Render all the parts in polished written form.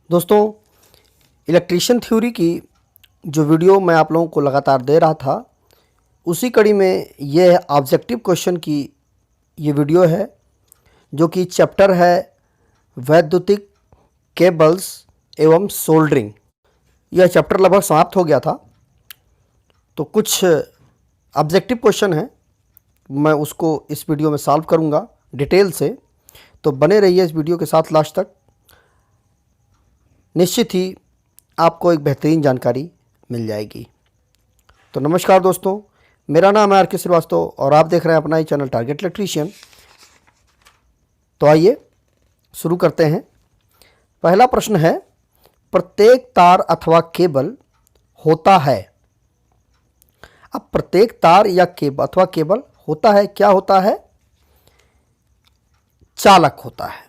दोस्तों, electrician theory की जो वीडियो मैं आप लोगों को लगातार दे रहा था, उसी कड़ी में ये ऑब्जेक्टिव क्वेश्चन की ये वीडियो है, जो कि चैप्टर है वैद्युतिक केबल्स एवं सोल्डरिंग। यह चैप्टर लगभग समाप्त हो गया था, तो कुछ ऑब्जेक्टिव क्वेश्चन है, मैं उसको इस वीडियो में सॉल्व करूँगा डिटेल से। तो बने रहिए इस वीडियो के साथ लास्ट तक। निश्चित ही आपको एक बेहतरीन जानकारी मिल जाएगी। तो नमस्कार दोस्तों, मेरा नाम है आर के श्रीवास्तव और आप देख रहे हैं अपना ही चैनल टारगेट इलेक्ट्रीशियन। तो आइए शुरू करते हैं। पहला प्रश्न है, प्रत्येक तार अथवा केबल होता है। अब प्रत्येक तार या केबल अथवा केबल होता है, क्या होता है? चालक होता है।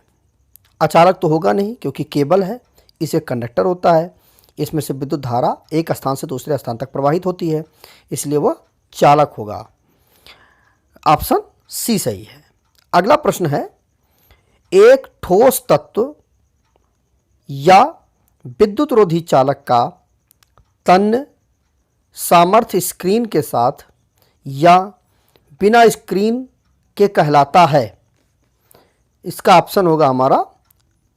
अचालक तो होगा नहीं, क्योंकि केबल है, इसे कंडक्टर होता है, इसमें से विद्युत धारा एक स्थान से दूसरे स्थान तक प्रवाहित होती है, इसलिए वह चालक होगा। ऑप्शन सी सही है। अगला प्रश्न है, एक ठोस तत्व या विद्युत रोधी चालक का तन्य सामर्थ्य स्क्रीन के साथ या बिना स्क्रीन के कहलाता है। इसका ऑप्शन होगा हमारा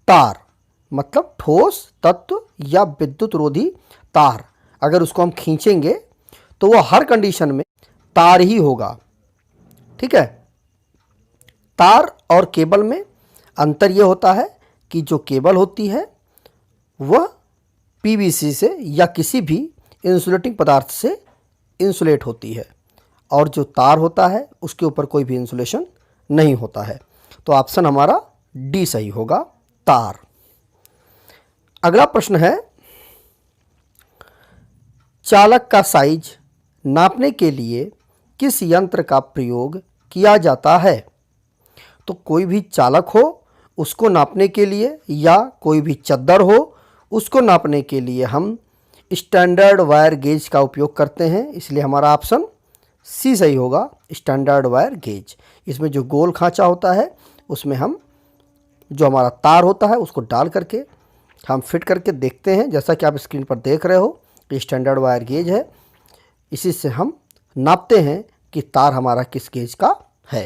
तार, मतलब ठोस तत्व या विद्युत रोधी तार। अगर उसको हम खींचेंगे तो वह हर कंडीशन में तार ही होगा। ठीक है। तार और केबल में अंतर यह होता है कि जो केबल होती है वह पीवीसी से या किसी भी इंसुलेटिंग पदार्थ से इंसुलेट होती है, और जो तार होता है उसके ऊपर कोई भी इंसुलेशन नहीं होता है। तो ऑप्शन हमारा डी सही होगा, तार। अगला प्रश्न है, चालक का साइज नापने के लिए किस यंत्र का प्रयोग किया जाता है? तो कोई भी चालक हो उसको नापने के लिए, या कोई भी चद्दर हो उसको नापने के लिए हम स्टैंडर्ड वायर गेज का उपयोग करते हैं, इसलिए हमारा ऑप्शन सी सही होगा, स्टैंडर्ड वायर गेज। इसमें जो गोल खांचा होता है उसमें हम जो हमारा तार होता है उसको डाल करके हम फिट करके देखते हैं, जैसा कि आप स्क्रीन पर देख रहे हो, ये स्टैंडर्ड वायर गेज है। इसी से हम नापते हैं कि तार हमारा किस गेज का है।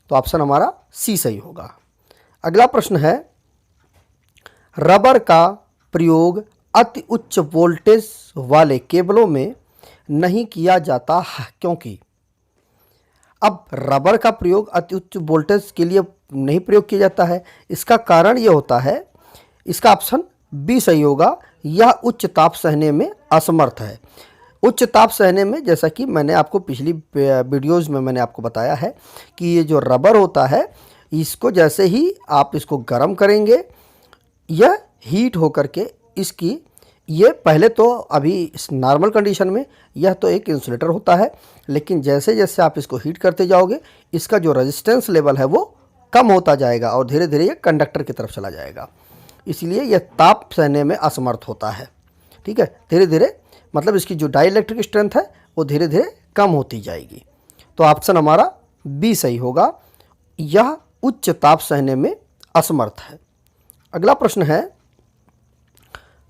तो ऑप्शन हमारा सी सही होगा। अगला प्रश्न है, रबर का प्रयोग अति उच्च वोल्टेज वाले केबलों में नहीं किया जाता है, क्योंकि अब रबर का प्रयोग अति उच्च वोल्टेज के लिए नहीं प्रयोग किया जाता है। इसका कारण ये होता है, इसका ऑप्शन बी सही होगा, यह उच्च ताप सहने में असमर्थ है। उच्च ताप सहने में, जैसा कि मैंने आपको पिछली वीडियोज़ में मैंने आपको बताया है कि ये जो रबर होता है, इसको जैसे ही आप इसको गर्म करेंगे, यह हीट होकर के इसकी, ये पहले तो अभी इस नॉर्मल कंडीशन में यह तो एक इंसुलेटर होता है, लेकिन जैसे जैसे आप इसको हीट करते जाओगे इसका जो रेजिस्टेंस लेवल है वो कम होता जाएगा और धीरे धीरे ये कंडक्टर की तरफ चला जाएगा, इसलिए यह ताप सहने में असमर्थ होता है। ठीक है, धीरे धीरे, मतलब इसकी जो डाइलेक्ट्रिक स्ट्रेंथ है वो धीरे धीरे कम होती जाएगी। तो ऑप्शन हमारा बी सही होगा, यह उच्च ताप सहने में असमर्थ है। अगला प्रश्न है,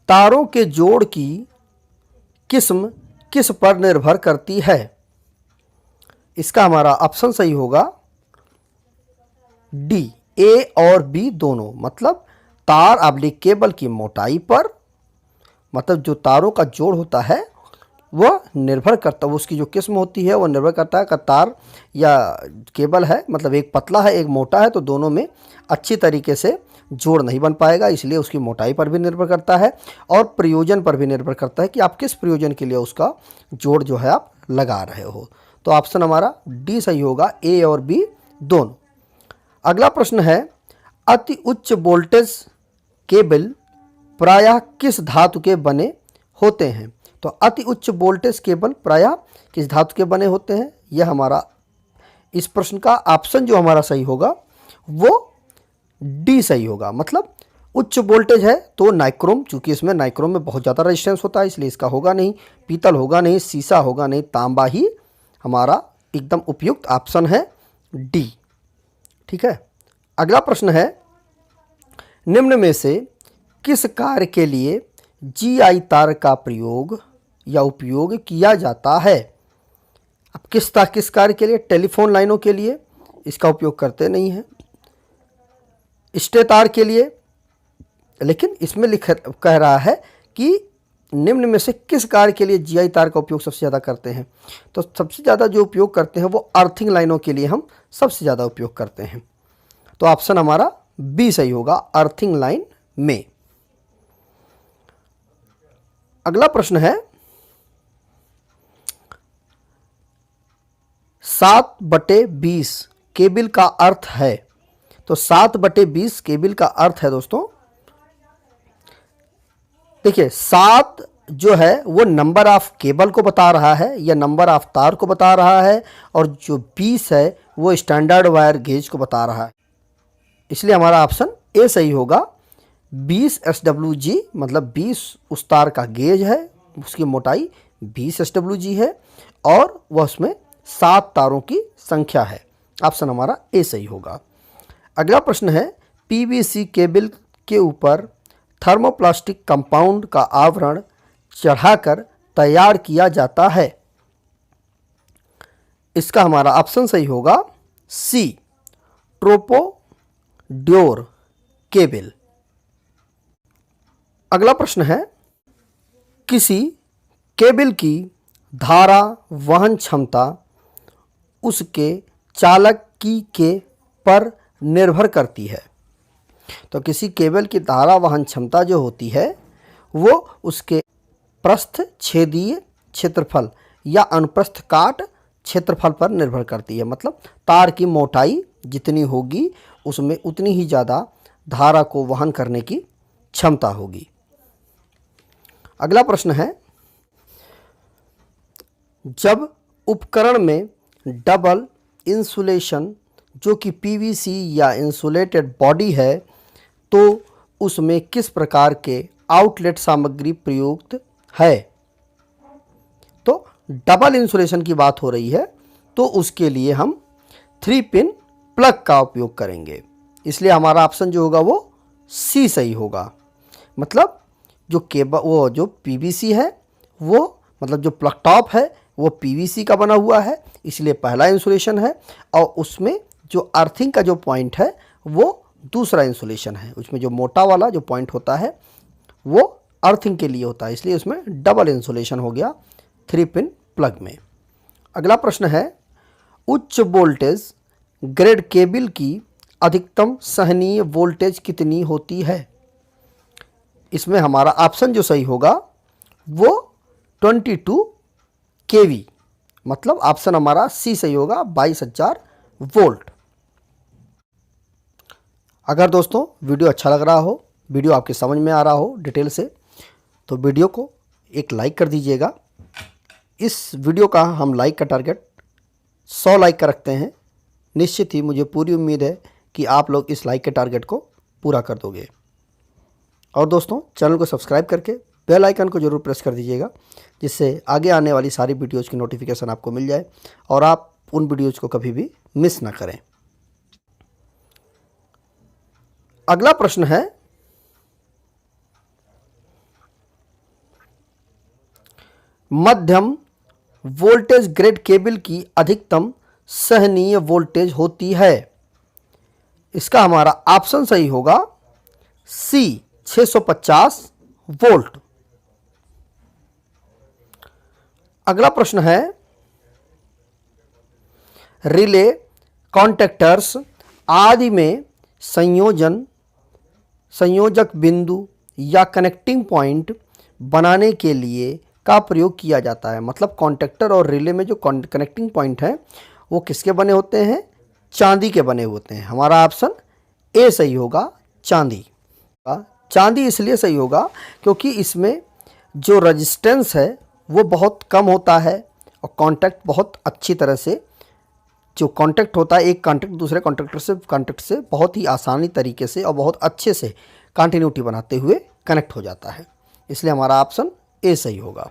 तारों के जोड़ की किस्म किस पर निर्भर करती है? इसका हमारा ऑप्शन सही होगा डी, ए और बी दोनों, मतलब तार ऑब्लिक केबल की मोटाई पर, मतलब जो तारों का जोड़ होता है वह निर्भर करता है, उसकी जो किस्म होती है वह निर्भर करता है कि तार या केबल है, मतलब एक पतला है एक मोटा है, तो दोनों में अच्छी तरीके से जोड़ नहीं बन पाएगा, इसलिए उसकी मोटाई पर भी निर्भर करता है और प्रयोजन पर भी निर्भर करता है कि आप किस प्रयोजन के लिए उसका जोड़ जो है आप लगा रहे हो। तो ऑप्शन हमारा डी सही होगा, ए और बी दोनों। अगला प्रश्न है, अति उच्च वोल्टेज केबल प्रायः किस धातु के बने होते हैं? तो अति उच्च वोल्टेज केबल प्रायः किस धातु के बने होते हैं? यह हमारा इस प्रश्न का ऑप्शन जो हमारा सही होगा वो डी सही होगा, मतलब उच्च वोल्टेज है तो नाइक्रोम, चूंकि इसमें नाइक्रोम में बहुत ज़्यादा रेजिस्टेंस होता है इसलिए इसका होगा नहीं, पीतल होगा नहीं, शीशा होगा नहीं, तांबा ही हमारा एकदम उपयुक्त ऑप्शन है, डी। ठीक है। अगला प्रश्न है, निम्न में से किस कार्य के लिए जीआई तार का प्रयोग या उपयोग किया जाता है? अब किस कार्य के लिए? टेलीफोन लाइनों के लिए इसका उपयोग करते नहीं हैं, स्टे तार के लिए, लेकिन इसमें कह रहा है कि निम्न में से किस कार्य के लिए जीआई तार का उपयोग सबसे ज़्यादा करते हैं? तो सबसे ज़्यादा जो उपयोग करते हैं वो अर्थिंग लाइनों के लिए हम सबसे ज़्यादा उपयोग करते हैं। तो ऑप्शन हमारा बी सही होगा, अर्थिंग लाइन में। अगला प्रश्न है 7/20 केबल का अर्थ है। तो 7/20 केबल का अर्थ है दोस्तों, देखिए 7 जो है वो नंबर ऑफ केबल को बता रहा है या नंबर ऑफ तार को बता रहा है, और जो 20 है वो स्टैंडर्ड वायर गेज को बता रहा है। इसलिए हमारा ऑप्शन ए सही होगा। 20 SWG मतलब 20 उस तार का गेज है, उसकी मोटाई 20 SWG है और वह उसमें 7 तारों की संख्या है। ऑप्शन हमारा ए सही होगा। अगला प्रश्न है पीवीसी केबल के ऊपर थर्मोप्लास्टिक कंपाउंड का आवरण चढ़ाकर तैयार किया जाता है। इसका हमारा ऑप्शन सही होगा सी, ट्रोपोड्योर केबल। अगला प्रश्न है किसी केबल की धारा वहन क्षमता उसके चालक के पर निर्भर करती है। तो किसी केबल की धारा वहन क्षमता जो होती है वो उसके प्रस्थ छेदीय क्षेत्रफल या अनुप्रस्थ काट क्षेत्रफल पर निर्भर करती है। मतलब तार की मोटाई जितनी होगी उसमें उतनी ही ज़्यादा धारा को वहन करने की क्षमता होगी। अगला प्रश्न है जब उपकरण में डबल इंसुलेशन जो कि पीवीसी या इंसुलेटेड बॉडी है तो उसमें किस प्रकार के आउटलेट सामग्री प्रयुक्त है? तो डबल इंसुलेशन की बात हो रही है तो उसके लिए हम 3 पिन प्लग का उपयोग करेंगे। इसलिए हमारा ऑप्शन जो होगा वो सी सही होगा। मतलब जो केबल वो जो पीवीसी है वो मतलब जो प्लग टॉप है वो पीवीसी का बना हुआ है, इसलिए पहला इंसुलेशन है, और उसमें जो अर्थिंग का जो पॉइंट है वो दूसरा इंसुलेशन है। उसमें जो मोटा वाला जो पॉइंट होता है वो अर्थिंग के लिए होता है, इसलिए उसमें डबल इंसुलेशन हो गया 3 पिन प्लग में। अगला प्रश्न है उच्च वोल्टेज ग्रेड केबल की अधिकतम सहनीय वोल्टेज कितनी होती है? इसमें हमारा ऑप्शन जो सही होगा वो 22 kV, मतलब ऑप्शन हमारा सी सही होगा, 22,000 वोल्ट। अगर दोस्तों वीडियो अच्छा लग रहा हो, वीडियो आपके समझ में आ रहा हो डिटेल से, तो वीडियो को एक लाइक कर दीजिएगा। इस वीडियो का हम लाइक का टारगेट 100 लाइक का रखते हैं। निश्चित ही मुझे पूरी उम्मीद है कि आप लोग इस लाइक के टारगेट को पूरा कर दोगे। और दोस्तों चैनल को सब्सक्राइब करके बेल आइकन को ज़रूर प्रेस कर दीजिएगा, जिससे आगे आने वाली सारी वीडियोज़ की नोटिफिकेशन आपको मिल जाए और आप उन वीडियोज़ को कभी भी मिस ना करें। अगला प्रश्न है मध्यम वोल्टेज ग्रेड केबल की अधिकतम सहनीय वोल्टेज होती है। इसका हमारा ऑप्शन सही होगा सी, 650 वोल्ट। अगला प्रश्न है रिले, कॉन्टेक्टर्स आदि में संयोजक बिंदु या कनेक्टिंग पॉइंट बनाने के लिए का प्रयोग किया जाता है। मतलब कॉन्टेक्टर और रिले में जो कनेक्टिंग पॉइंट हैं वो किसके बने होते हैं? चांदी के बने होते हैं। हमारा ऑप्शन ए सही होगा, चांदी। चांदी इसलिए सही होगा क्योंकि इसमें जो रेजिस्टेंस है वो बहुत कम होता है और कांटेक्ट बहुत अच्छी तरह से जो कांटेक्ट होता है, एक कांटेक्ट दूसरे कांटेक्ट से बहुत ही आसानी तरीके से और बहुत अच्छे से कंटिन्यूटी बनाते हुए कनेक्ट हो जाता है। इसलिए हमारा ऑप्शन ए सही होगा।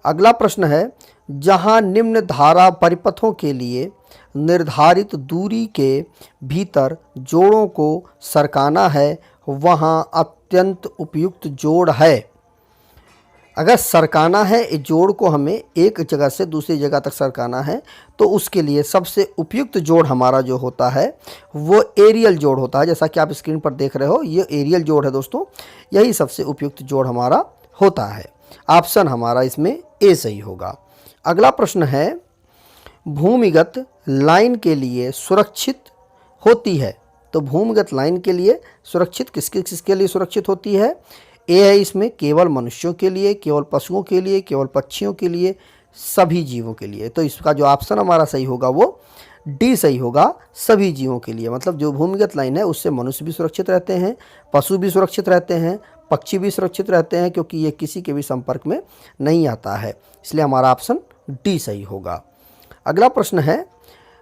अगला प्रश्न है जहां निम्न धारा परिपथों के लिए निर्धारित दूरी के भीतर जोड़ों को सरकाना है वहाँ अत्यंत उपयुक्त जोड़ है। अगर सरकाना है, इस जोड़ को हमें एक जगह से दूसरी जगह तक सरकाना है, तो उसके लिए सबसे उपयुक्त जोड़ हमारा जो होता है वो एरियल जोड़ होता है। जैसा कि आप स्क्रीन पर देख रहे हो, ये एरियल जोड़ है दोस्तों, यही सबसे उपयुक्त जोड़ हमारा होता है। ऑप्शन हमारा इसमें ए सही होगा। अगला प्रश्न है, भूमिगत लाइन के लिए सुरक्षित होती है। तो भूमिगत लाइन के लिए सुरक्षित किसके लिए सुरक्षित होती है? ए है इसमें केवल मनुष्यों के लिए, केवल पशुओं के लिए, केवल पक्षियों के लिए, सभी जीवों के लिए। तो इसका जो ऑप्शन हमारा सही होगा वो डी सही होगा, सभी जीवों के लिए। मतलब जो भूमिगत लाइन है उससे मनुष्य भी सुरक्षित रहते हैं, पशु भी सुरक्षित रहते हैं, पक्षी भी सुरक्षित रहते हैं, क्योंकि ये किसी के भी संपर्क में नहीं आता है। इसलिए हमारा ऑप्शन डी सही होगा। अगला प्रश्न है,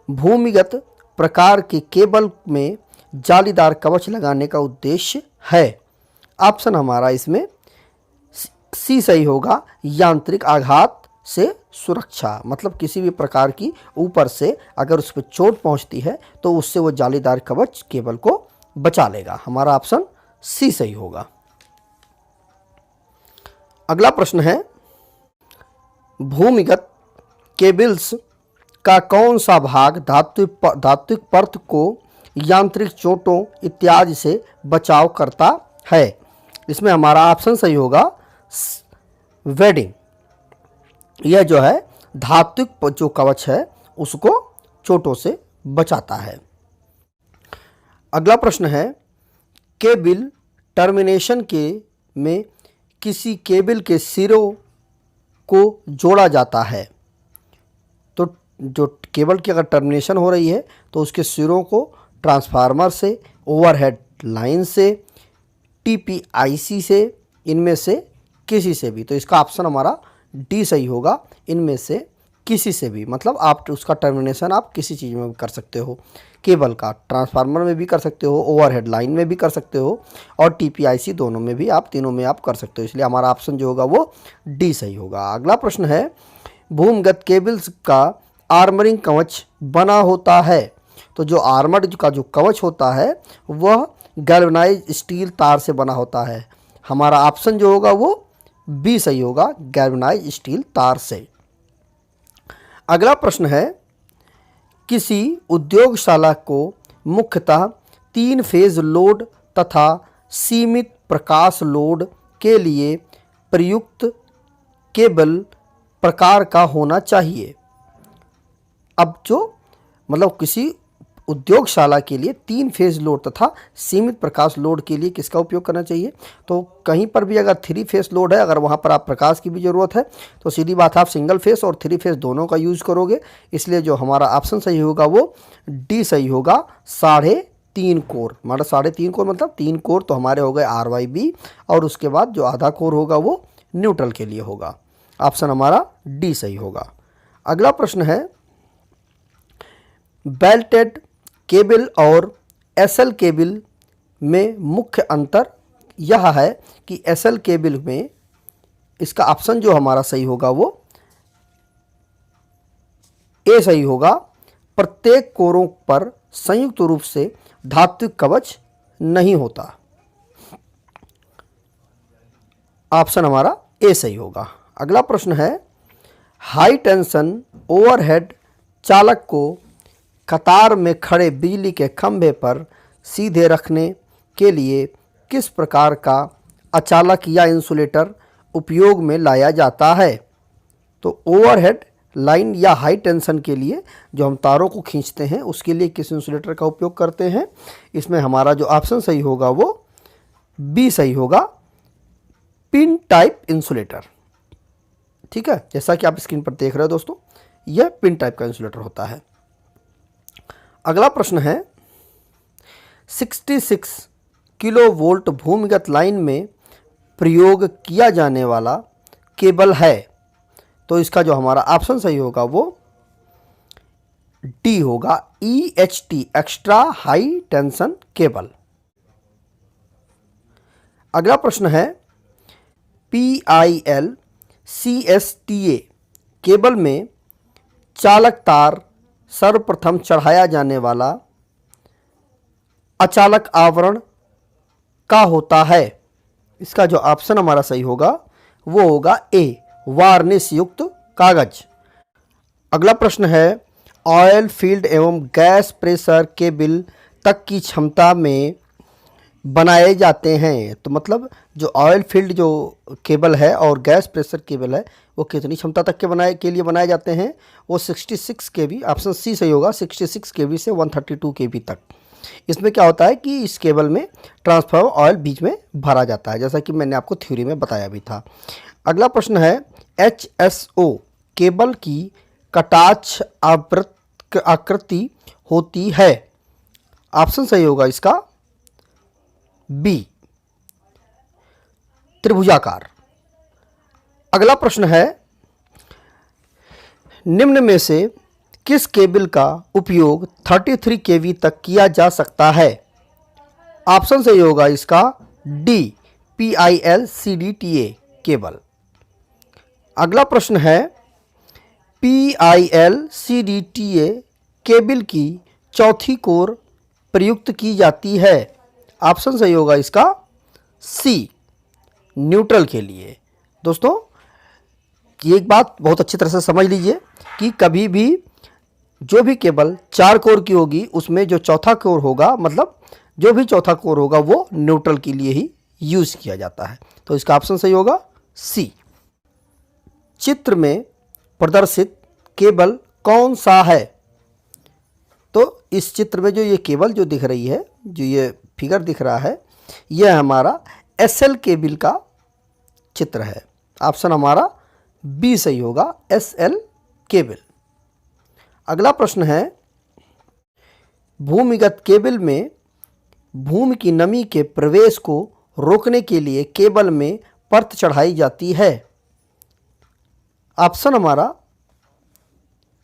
भूमिगत प्रकार के केबल में जालीदार कवच लगाने का उद्देश्य है। ऑप्शन हमारा इसमें सी सही होगा, यांत्रिक आघात से सुरक्षा। मतलब किसी भी प्रकार की ऊपर से अगर उस पर चोट पहुंचती है तो उससे वो जालीदार कवच केबल को बचा लेगा। हमारा ऑप्शन सी सही होगा। अगला प्रश्न है, भूमिगत केबल्स का कौन सा भाग धात्विक परत को यांत्रिक चोटों इत्यादि से बचाव करता है? इसमें हमारा ऑप्शन सही होगा, वेडिंग। यह जो है धात्विक जो कवच है उसको चोटों से बचाता है। अगला प्रश्न है, केबल टर्मिनेशन के में किसी केबल के सिरों को जोड़ा जाता है। तो जो केबल की अगर टर्मिनेशन हो रही है तो उसके सिरों को ट्रांसफार्मर से, ओवरहेड लाइन से, टीपीआईसी से, इनमें से किसी से भी। तो इसका ऑप्शन हमारा डी सही होगा, इनमें से किसी से भी। मतलब आप उसका टर्मिनेशन आप किसी चीज़ में भी कर सकते हो, केबल का ट्रांसफार्मर में भी कर सकते हो, ओवरहेड लाइन में भी कर सकते हो, और टीपीआईसी दोनों में भी, आप तीनों में आप कर सकते हो। इसलिए हमारा ऑप्शन जो होगा वो डी सही होगा। अगला प्रश्न है, भूमिगत केबल्स का आर्मरिंग कवच बना होता है। तो जो आर्मर्ड का जो कवच होता है वह गैल्वेनाइज्ड स्टील तार से बना होता है। हमारा ऑप्शन जो होगा वो बी सही होगा, गैल्वेनाइज्ड स्टील तार से। अगला प्रश्न है, किसी उद्योगशाला को मुख्यतः 3 फेज लोड तथा सीमित प्रकाश लोड के लिए प्रयुक्त केबल प्रकार का होना चाहिए। अब जो मतलब किसी उद्योगशाला के लिए 3 फेज लोड तथा सीमित प्रकाश लोड के लिए किसका उपयोग करना चाहिए? तो कहीं पर भी अगर 3 फेज लोड है, अगर वहाँ पर आप प्रकाश की भी ज़रूरत है तो सीधी बात आप सिंगल फेज और 3 फेज दोनों का यूज़ करोगे। इसलिए जो हमारा ऑप्शन सही होगा वो डी सही होगा, 3.5 कोर। हमारा 3.5 कोर मतलब 3 कोर तो हमारे हो गए RYB, और उसके बाद जो आधा कोर होगा वो न्यूट्रल के लिए होगा। ऑप्शन हमारा डी सही होगा। अगला प्रश्न है, बेल्टेड केबल और एसएल केबल में मुख्य अंतर यह है कि एसएल केबल में इसका ऑप्शन जो हमारा सही होगा वो ए सही होगा, प्रत्येक कोरों पर संयुक्त रूप से धात्विक कवच नहीं होता। ऑप्शन हमारा ए सही होगा। अगला प्रश्न है, हाई टेंशन ओवरहेड चालक को कतार में खड़े बिजली के खंभे पर सीधे रखने के लिए किस प्रकार का अचालक या इंसुलेटर उपयोग में लाया जाता है? तो ओवरहेड लाइन या हाई टेंशन के लिए जो हम तारों को खींचते हैं उसके लिए किस इंसुलेटर का उपयोग करते हैं? इसमें हमारा जो ऑप्शन सही होगा वो बी सही होगा, पिन टाइप इंसुलेटर। ठीक है, जैसा कि आप स्क्रीन पर देख रहे हो दोस्तों, यह पिन टाइप का इंसुलेटर होता है। अगला प्रश्न है, 66 किलोवोल्ट भूमिगत लाइन में प्रयोग किया जाने वाला केबल है। तो इसका जो हमारा ऑप्शन सही होगा वो डी होगा, EHT extra high tension cable. अगला प्रश्न है, PIL CSTA केबल में चालक तार सर्वप्रथम चढ़ाया जाने वाला अचालक आवरण का होता है? इसका जो ऑप्शन हमारा सही होगा वो होगा ए, वार्निश युक्त कागज। अगला प्रश्न है, ऑयल फील्ड एवं गैस प्रेशर केबल तक की क्षमता में बनाए जाते हैं। तो मतलब जो ऑयल फील्ड जो केबल है और गैस प्रेशर केबल है वो कितनी क्षमता तक के लिए बनाए जाते हैं? वो 66 केवी, ऑप्शन सी सही होगा, 66 केवी से 132 केवी तक। इसमें क्या होता है कि इस केबल में ट्रांसफर ऑयल बीच में भरा जाता है, जैसा कि मैंने आपको थ्योरी में बताया भी था। अगला प्रश्न है, HSO केबल की कटाक्ष आकृति होती है। ऑप्शन सही होगा इसका बी, त्रिभुजाकार। अगला प्रश्न है, निम्न में से किस केबल का उपयोग 33 केवी तक किया जा सकता है? ऑप्शन सही होगा इसका डी, PIL-CDTA केबल। अगला प्रश्न है, PIL-CDTA केबल की चौथी कोर प्रयुक्त की जाती है। ऑप्शन सही होगा इसका सी, न्यूट्रल के लिए। दोस्तों ये एक बात बहुत अच्छी तरह से समझ लीजिए कि कभी भी जो भी केबल 4 कोर की होगी उसमें जो चौथा कोर होगा, मतलब जो भी चौथा कोर होगा वो न्यूट्रल के लिए ही यूज़ किया जाता है। तो इसका ऑप्शन सही होगा सी। चित्र में प्रदर्शित केबल कौन सा है? तो इस चित्र में जो ये केबल जो दिख रही है, जो ये फिगर दिख रहा है, यह हमारा SL केबल का चित्र है। ऑप्शन हमारा बी सही होगा, SL केबल। अगला प्रश्न है, भूमिगत केबल में भूमि की नमी के प्रवेश को रोकने के लिए केबल में परत चढ़ाई जाती है। ऑप्शन हमारा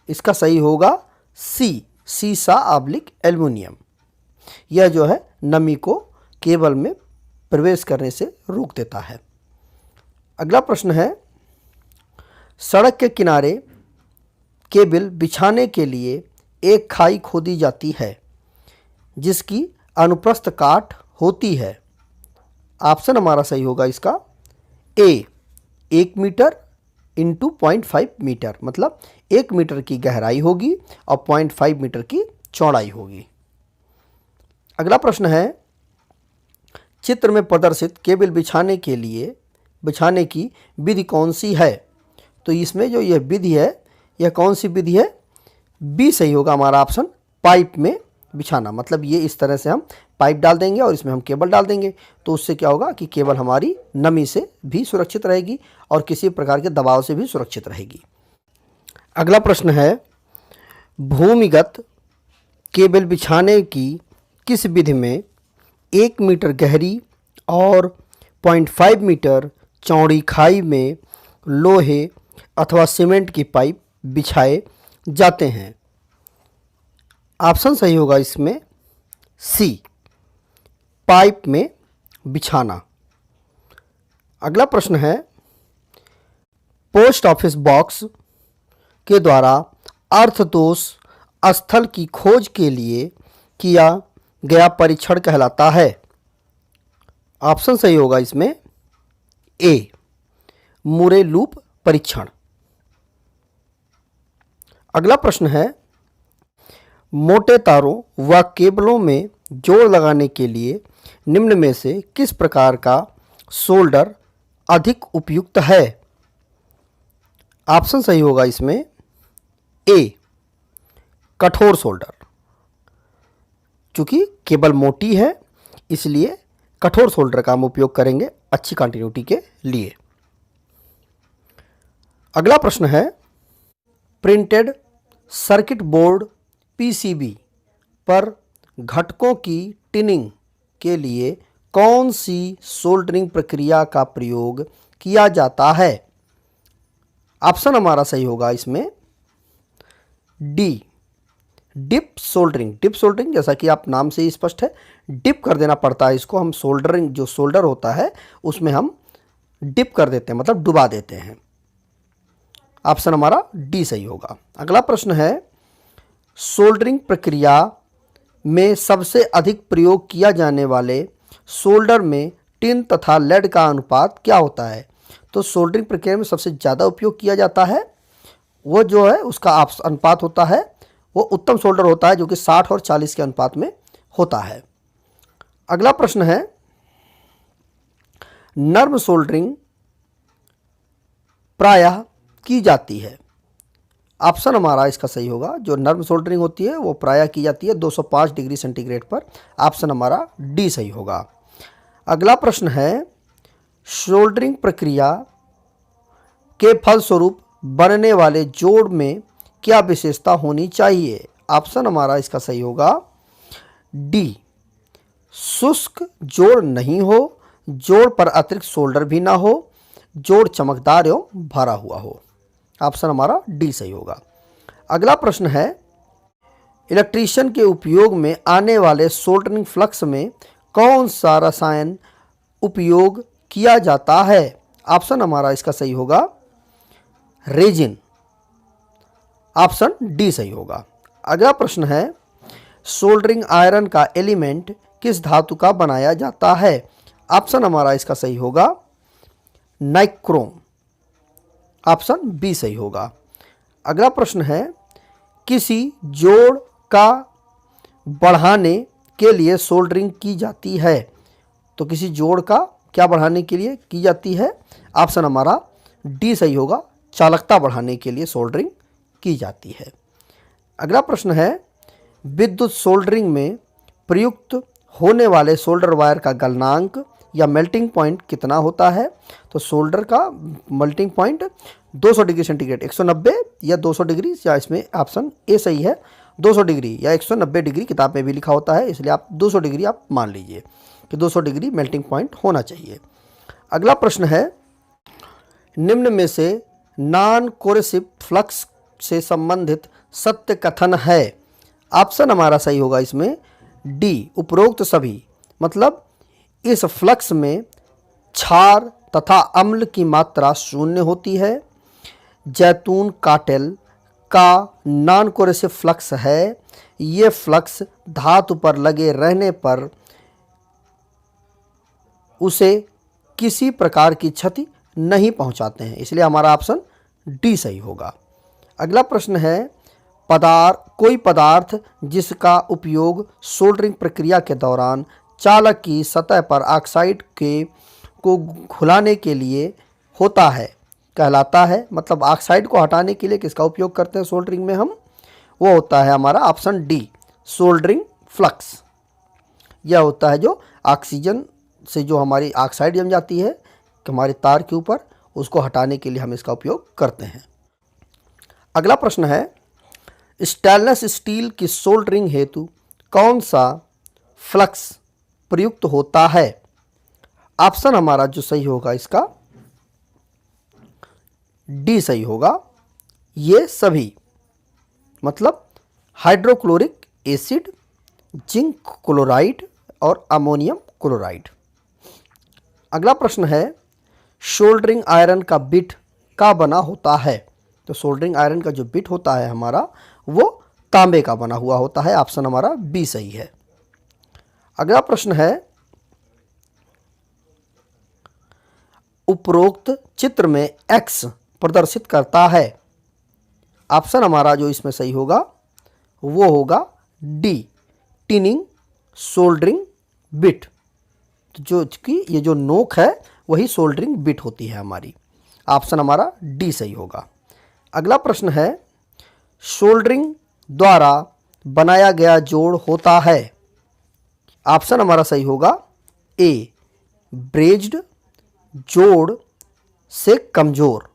इसका सही होगा सी, सीसा/एल्युमिनियम। यह जो है नमी को केबल में प्रवेश करने से रोक देता है। अगला प्रश्न है, सड़क के किनारे केबल बिछाने के लिए एक खाई खोदी जाती है जिसकी अनुप्रस्थ काट होती है। ऑप्शन हमारा सही होगा इसका ए, 1 मीटर इंटू 0.5 मीटर, मतलब 1 मीटर की गहराई होगी और 0.5 मीटर की चौड़ाई होगी। अगला प्रश्न है, चित्र में प्रदर्शित केबल बिछाने की विधि कौन सी है? तो इसमें जो यह विधि है यह कौन सी विधि है? बी सही होगा हमारा ऑप्शन, पाइप में बिछाना। मतलब ये इस तरह से हम पाइप डाल देंगे और इसमें हम केबल डाल देंगे, तो उससे क्या होगा कि केबल हमारी नमी से भी सुरक्षित रहेगी और किसी प्रकार के दबाव से भी सुरक्षित रहेगी। अगला प्रश्न है, भूमिगत केबल बिछाने की किस विधि में 1 मीटर गहरी और 0.5 मीटर चौड़ी खाई में लोहे अथवा सीमेंट की पाइप बिछाए जाते हैं? ऑप्शन सही होगा इसमें सी, पाइप में बिछाना। अगला प्रश्न है, पोस्ट ऑफिस बॉक्स के द्वारा अर्थदोष स्थल की खोज के लिए किया गया परीक्षण कहलाता है। ऑप्शन सही होगा इसमें ए, मुरे लूप परीक्षण। अगला प्रश्न है, मोटे तारों व केबलों में जोड़ लगाने के लिए निम्न में से किस प्रकार का सोल्डर अधिक उपयुक्त है? ऑप्शन सही होगा इसमें ए, कठोर सोल्डर। चूंकि केबल मोटी है इसलिए कठोर सोल्डर का हम उपयोग करेंगे अच्छी कंटिन्यूटी के लिए। अगला प्रश्न है, प्रिंटेड सर्किट बोर्ड PCB पर घटकों की टिनिंग के लिए कौन सी सोल्डरिंग प्रक्रिया का प्रयोग किया जाता है? ऑप्शन हमारा सही होगा इसमें D, dip soldering. Dip soldering जैसा कि आप नाम से ही स्पष्ट है, डिप कर देना पड़ता है इसको। हम सोल्डरिंग जो सोल्डर होता है उसमें हम डिप कर देते हैं, मतलब डुबा देते हैं। ऑप्शन हमारा डी सही होगा। अगला प्रश्न है, सोल्डरिंग प्रक्रिया में सबसे अधिक प्रयोग किया जाने वाले सोल्डर में टिन तथा लेड का अनुपात क्या होता है? तो सोल्डरिंग प्रक्रिया में सबसे ज़्यादा उपयोग किया जाता है वो जो है उसका अनुपात होता है वो उत्तम सोल्डर होता है, जो कि 60 और 40 के अनुपात में होता है। अगला प्रश्न है, नर्म सोल्डरिंग प्रायः की जाती है। ऑप्शन हमारा इसका सही होगा, जो नर्म सोल्डरिंग होती है वो प्रायः की जाती है 205 डिग्री सेंटीग्रेड पर। ऑप्शन हमारा डी सही होगा। अगला प्रश्न है, सोल्डरिंग प्रक्रिया के फलस्वरूप बनने वाले जोड़ में क्या विशेषता होनी चाहिए? ऑप्शन हमारा इसका सही होगा डी, शुष्क जोड़ नहीं हो, जोड़ पर अतिरिक्त सोल्डर भी ना हो, जोड़ चमकदार एवं भरा हुआ हो। ऑप्शन हमारा डी सही होगा। अगला प्रश्न है, इलेक्ट्रीशियन के उपयोग में आने वाले सोल्डरिंग फ्लक्स में कौन सा रसायन उपयोग किया जाता है? ऑप्शन हमारा इसका सही होगा रेजिन। ऑप्शन डी सही होगा। अगला प्रश्न है, सोल्डरिंग आयरन का एलिमेंट किस धातु का बनाया जाता है? ऑप्शन हमारा इसका सही होगा नाइक्रोम। ऑप्शन बी सही होगा। अगला प्रश्न है, किसी जोड़ का बढ़ाने के लिए सोल्डरिंग की जाती है। तो किसी जोड़ का क्या बढ़ाने के लिए की जाती है? ऑप्शन हमारा डी सही होगा, चालकता बढ़ाने के लिए सोल्डरिंग की जाती है। अगला प्रश्न है, विद्युत सोल्डरिंग में प्रयुक्त होने वाले सोल्डर वायर का गलनांक या मेल्टिंग पॉइंट कितना होता है? तो सोल्डर का मेल्टिंग पॉइंट 200 डिग्री सेंटीग्रेड, 190 या 200 डिग्री, या इसमें ऑप्शन ए सही है 200 डिग्री या 190 डिग्री किताब में भी लिखा होता है, इसलिए आप 200 डिग्री आप मान लीजिए कि 200 डिग्री मेल्टिंग पॉइंट होना चाहिए। अगला प्रश्न है, निम्न में से नॉन कोरेसिव फ्लक्स से संबंधित सत्य कथन है। ऑप्शन हमारा सही होगा इसमें डी, उपरोक्त सभी। मतलब इस फ्लक्स में क्षार तथा अम्ल की मात्रा शून्य होती है। जैतून काटेल का नॉन कोरेसिव फ्लक्स है। ये फ्लक्स धातु पर लगे रहने पर उसे किसी प्रकार की क्षति नहीं पहुंचाते हैं, इसलिए हमारा ऑप्शन डी सही होगा। अगला प्रश्न है, कोई पदार्थ जिसका उपयोग सोल्डरिंग प्रक्रिया के दौरान चालक की सतह पर ऑक्साइड को घुलाने के लिए होता है कहलाता है। मतलब ऑक्साइड को हटाने के लिए किसका उपयोग करते हैं सोल्डरिंग में हम? वो होता है हमारा ऑप्शन डी, सोल्डरिंग फ्लक्स। यह होता है जो ऑक्सीजन से जो हमारी ऑक्साइड जम जाती है हमारे तार के ऊपर, उसको हटाने के लिए हम इसका उपयोग करते हैं। अगला प्रश्न है, स्टेनलेस स्टील की सोल्डरिंग हेतु कौन सा फ्लक्स प्रयुक्त होता है? ऑप्शन हमारा जो सही होगा इसका डी सही होगा, ये सभी। मतलब हाइड्रोक्लोरिक एसिड, जिंक क्लोराइड और अमोनियम क्लोराइड। अगला प्रश्न है, सोल्डरिंग आयरन का बिट का बना होता है? तो सोल्डरिंग आयरन का जो बिट होता है हमारा वो तांबे का बना हुआ होता है। ऑप्शन हमारा बी सही है। अगला प्रश्न है, उपरोक्त चित्र में एक्स प्रदर्शित करता है। ऑप्शन हमारा जो इसमें सही होगा वो होगा डी, टिनिंग सोल्डरिंग बिट। तो जो कि ये जो नोक है वही सोल्डरिंग बिट होती है हमारी। ऑप्शन हमारा डी सही होगा। अगला प्रश्न है, सोल्डरिंग द्वारा बनाया गया जोड़ होता है। ऑप्शन हमारा सही होगा ए, ब्रेज्ड जोड़ से कमज़ोर।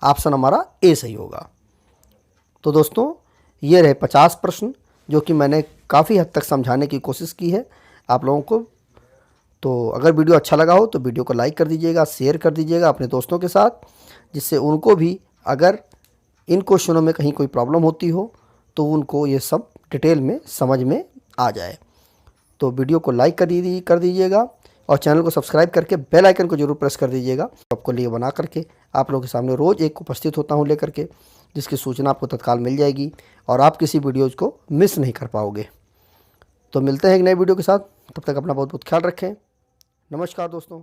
ऑप्शन हमारा ए सही होगा। तो दोस्तों ये रहे 50 प्रश्न जो कि मैंने काफ़ी हद तक समझाने की कोशिश की है आप लोगों को। तो अगर वीडियो अच्छा लगा हो तो वीडियो को लाइक कर दीजिएगा, शेयर कर दीजिएगा अपने दोस्तों के साथ, जिससे उनको भी अगर इन क्वेश्चनों में कहीं कोई प्रॉब्लम होती हो तो उनको ये सब डिटेल में समझ में आ जाए। तो वीडियो को लाइक कर दीजिएगा और चैनल को सब्सक्राइब करके बेल आइकन को जरूर प्रेस कर दीजिएगा। आपको लिए बना करके आप लोगों के सामने रोज़ एक उपस्थित होता हूँ लेकर के, जिसकी सूचना आपको तत्काल मिल जाएगी और आप किसी वीडियोज़ को मिस नहीं कर पाओगे। तो मिलते हैं एक नए वीडियो के साथ, तब तक अपना बहुत बहुत ख्याल रखें। नमस्कार दोस्तों।